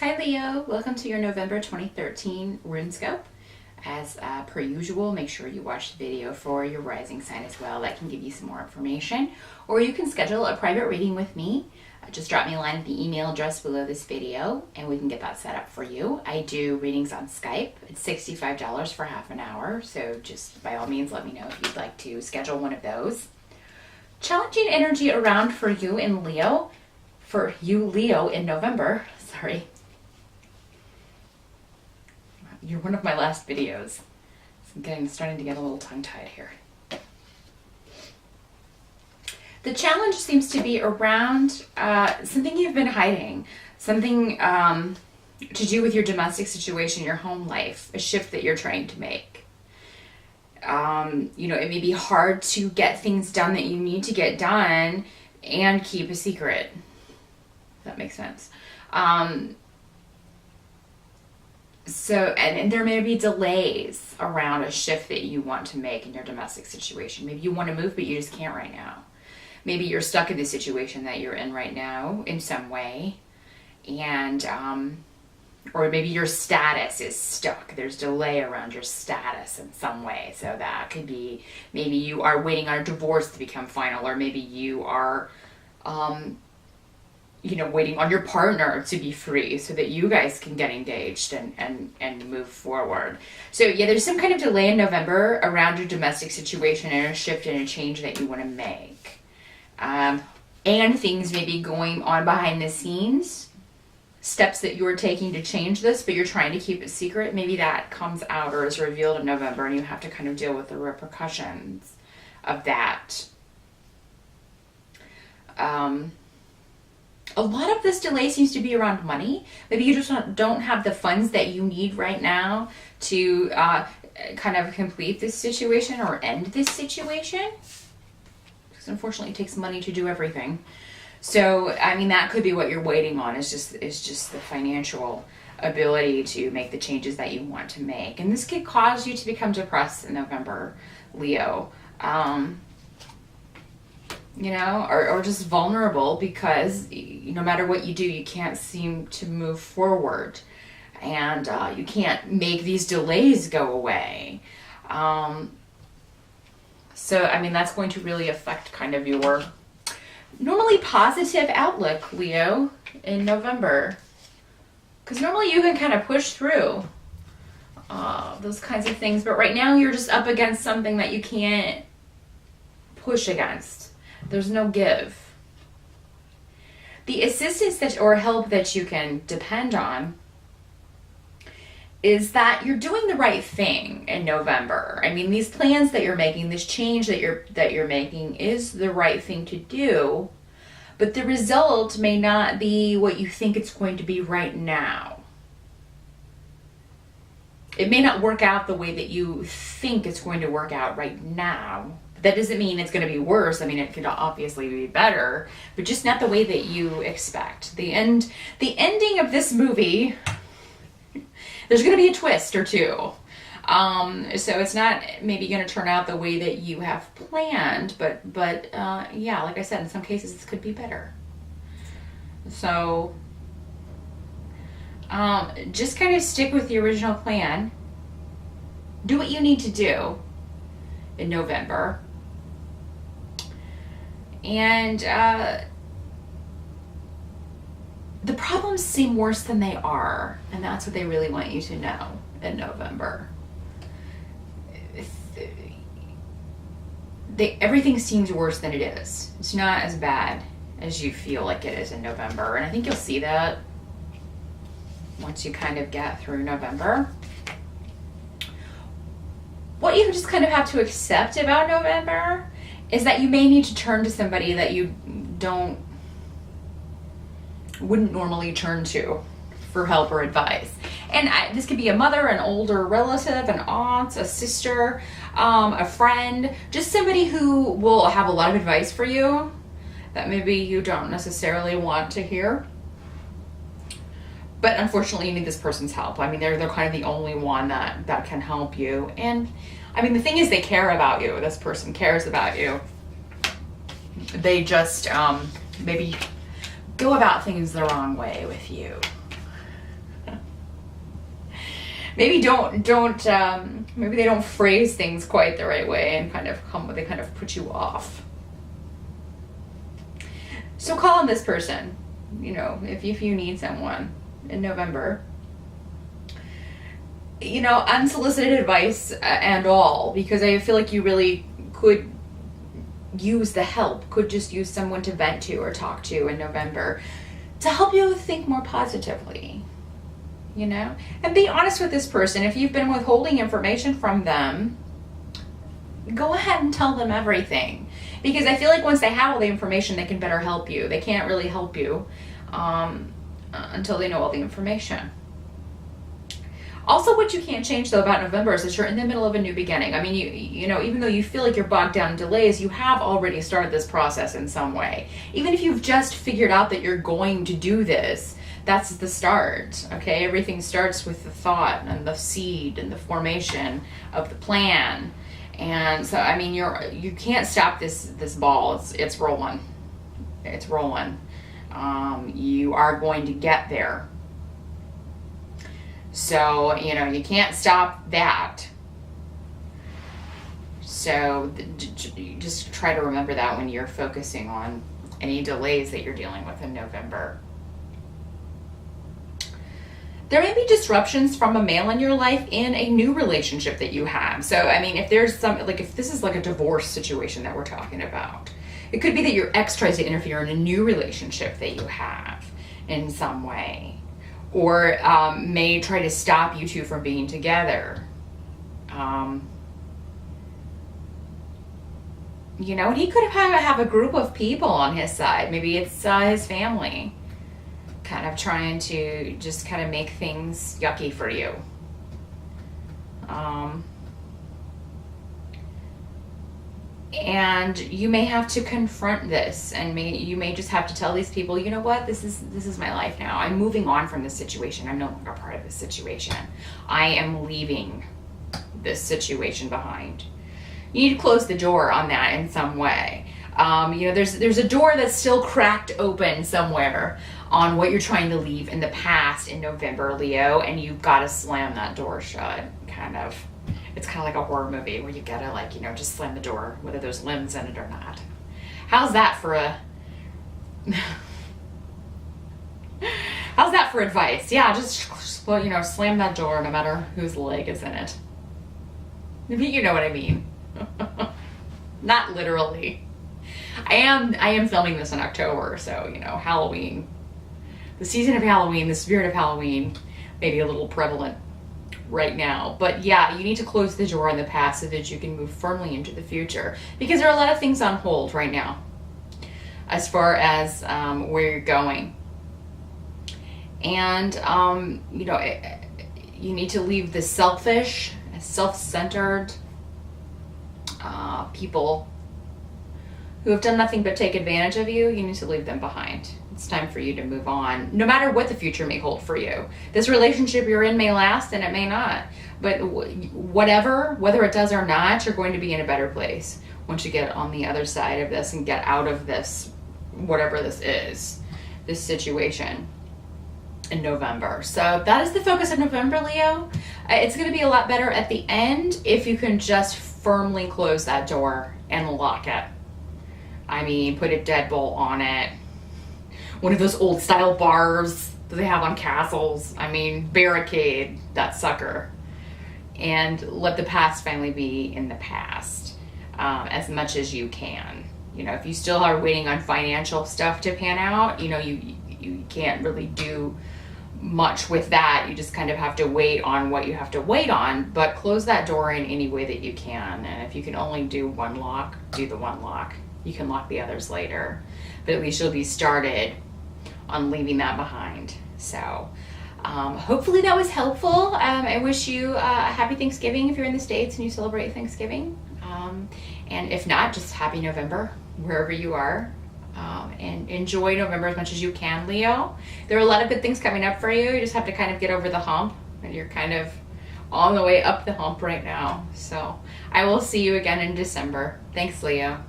Hi Leo, welcome to your November 2013 Runescope. As per usual, make sure you watch the video for your rising sign as well. That can give you some more information. Or you can schedule a private reading with me. Just drop me a line at the email address below this video and we can get that set up for you. I do readings on Skype. It's $65 for half an hour, so just by all means let me know if you'd like to schedule one of those. Challenging energy around for you in Leo. For you Leo in November, sorry. You're one of my last videos. I'm starting to get a little tongue-tied here. The challenge seems to be around something you've been hiding, something to do with your domestic situation, your home life, a shift that you're trying to make. It may be hard to get things done that you need to get done and keep a secret. If that makes sense. And there may be delays around a shift that you want to make in your domestic situation. Maybe you want to move, but you just can't right now. Maybe you're stuck in the situation that you're in right now in some way. And, or maybe your status is stuck. There's delay around your status in some way. So that could be, maybe you are waiting on a divorce to become final, or maybe you are, waiting on your partner to be free so that you guys can get engaged and move forward. So yeah, there's some kind of delay in November around your domestic situation and a shift and a change that you want to make. And things may be going on behind the scenes, steps that you're taking to change this, but you're trying to keep it secret. Maybe that comes out or is revealed in November and you have to kind of deal with the repercussions of that. A lot of this delay seems to be around money. Maybe you just don't have the funds that you need right now to kind of complete this situation or end this situation. Because unfortunately it takes money to do everything. So, I mean, that could be what you're waiting on, is just the financial ability to make the changes that you want to make. And this could cause you to become depressed in November, Leo. Or just vulnerable because no matter what you do, you can't seem to move forward and you can't make these delays go away. That's going to really affect kind of your normally positive outlook, Leo, in November. Because normally you can kind of push through those kinds of things, but right now you're just up against something that you can't push against. There's no give. The assistance or help that you can depend on is that you're doing the right thing in November. I mean, these plans that you're making, this change that you're making is the right thing to do, but the result may not be what you think it's going to be right now. It may not work out the way that you think it's going to work out right now. That doesn't mean it's going to be worse. I mean, it could obviously be better, but just not the way that you expect. The ending of this movie, there's going to be a twist or two. So it's not maybe going to turn out the way that you have planned, but yeah, like I said, in some cases this could be better. So just kind of stick with the original plan. Do what you need to do in November. And the problems seem worse than they are, and that's what they really want you to know in November. Everything seems worse than it is. It's not as bad as you feel like it is in November, and I think you'll see that once you kind of get through November. What you just kind of have to accept about November is that you may need to turn to somebody that you wouldn't normally turn to for help or advice. And this could be a mother, an older relative, an aunt, a sister, a friend, just somebody who will have a lot of advice for you that maybe you don't necessarily want to hear. But unfortunately, you need this person's help. I mean, they're kind of the only one that can help you. And I mean, the thing is, they care about you. This person cares about you. They just maybe go about things the wrong way with you. maybe maybe they don't phrase things quite the right way and they kind of put you off. So call on this person, if you need someone in November. Unsolicited advice and all, because I feel like you really could use the help, could just use someone to vent to or talk to in November to help you think more positively, and be honest with this person. If you've been withholding information from them, go ahead and tell them everything, because I feel like once they have all the information, they can better help you. They can't really help you until they know all the information. Also, what you can't change, though, about November is that you're in the middle of a new beginning. I mean, even though you feel like you're bogged down in delays, you have already started this process in some way. Even if you've just figured out that you're going to do this, that's the start, okay? Everything starts with the thought and the seed and the formation of the plan. And so, I mean, you can't stop this ball. It's rolling. It's rolling. You are going to get there. So, you can't stop that. So just try to remember that when you're focusing on any delays that you're dealing with in November. There may be disruptions from a male in your life in a new relationship that you have. So, I mean, if there's if this is like a divorce situation that we're talking about, it could be that your ex tries to interfere in a new relationship that you have in some way. Or may try to stop you two from being together. And he could have a group of people on his side. Maybe it's his family kind of trying to just kind of make things yucky for you. And you may have to confront this, and you may just have to tell these people, you know what, this is my life now. I'm moving on from this situation. I'm no longer part of this situation. I am leaving this situation behind. You need to close the door on that in some way. There's a door that's still cracked open somewhere on what you're trying to leave in the past in November, Leo, and you've got to slam that door shut, kind of. It's kind of like a horror movie where you gotta just slam the door, whether there's limbs in it or not. How's that for advice? Yeah, just slam that door no matter whose leg is in it. You know what I mean. Not literally. I am filming this in October, so Halloween. The season of Halloween, the spirit of Halloween may be a little prevalent right now. But yeah, you need to close the door on the past so that you can move firmly into the future, because there are a lot of things on hold right now as far as where you're going. And you need to leave the selfish, self-centered people who have done nothing but take advantage of you. You need to leave them behind. It's time for you to move on, no matter what the future may hold for you. This relationship you're in may last and it may not, but whether it does or not, you're going to be in a better place once you get on the other side of this and get out of this, whatever this is, this situation in November. So that is the focus of November, Leo. It's going to be a lot better at the end if you can just firmly close that door and lock it. I mean, put a deadbolt on it. One of those old style bars that they have on castles. I mean, barricade that sucker. And let the past finally be in the past as much as you can. If you still are waiting on financial stuff to pan out, you can't really do much with that. You just kind of have to wait on what you have to wait on, but close that door in any way that you can. And if you can only do one lock, do the one lock. You can lock the others later, but at least you'll be started on leaving that behind. So hopefully that was helpful. I wish you a happy Thanksgiving if you're in the States and you celebrate Thanksgiving. And if not, just happy November wherever you are. And enjoy November as much as you can, Leo. There are a lot of good things coming up for you. You just have to kind of get over the hump, and you're kind of on the way up the hump right now. So I will see you again in December. Thanks, Leo.